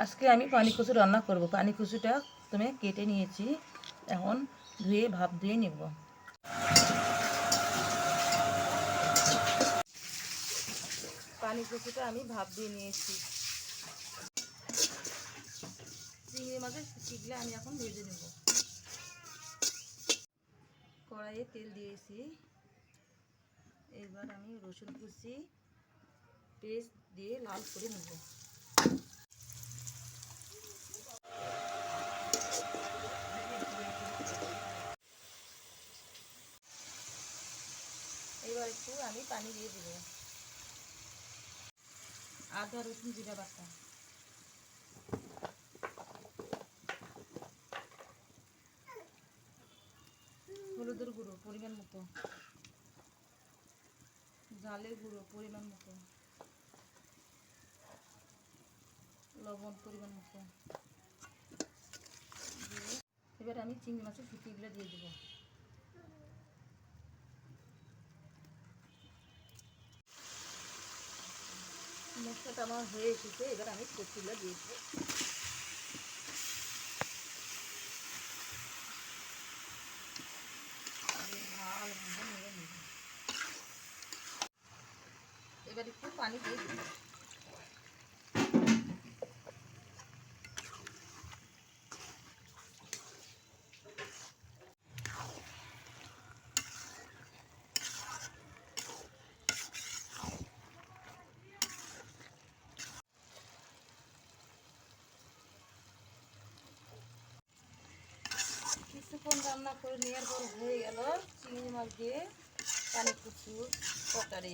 আজকে আমি পানি কচু রান্না করব। পানি কচুটা প্রথমে কেটে নিয়েছি, এখন ধুয়ে ভাপ দিয়ে নেব। পানি কচুটা আমি ভাপ দিয়ে নিয়েছি। চিংড়ি মাছের শিখলে আমি এখন ভেজে নেব। কড়াইয়ে তেল দিয়েছি, এবার আমি রসুন কুচি পেস্ট দিয়ে লাল করে নেব। এবার একটু আমি পানি দিয়ে দেব। আদা রসুন জিরা বাটা, হলুদের গুঁড়ো পরিমাণ মতো, ঝালের গুঁড়ো পরিমাণ মতো, লবণ পরিমাণ মতো দিয়ে এবার আমি চিংড়ি মাছের শুকিগুলো দিয়ে দেবো। মশলাটা আমার হয়ে এসেছে, এবার আমি কচুগুলো দিয়ে দেবো। ভালোভাবে নেড়ে নেব। এবার একটু পানি দিয়ে দেব। কিছুক্ষণ রান্না করে নেওয়ার পর হয়ে গেল চিংড়ি মাছ দিয়ে পানি কচুর তরকারি।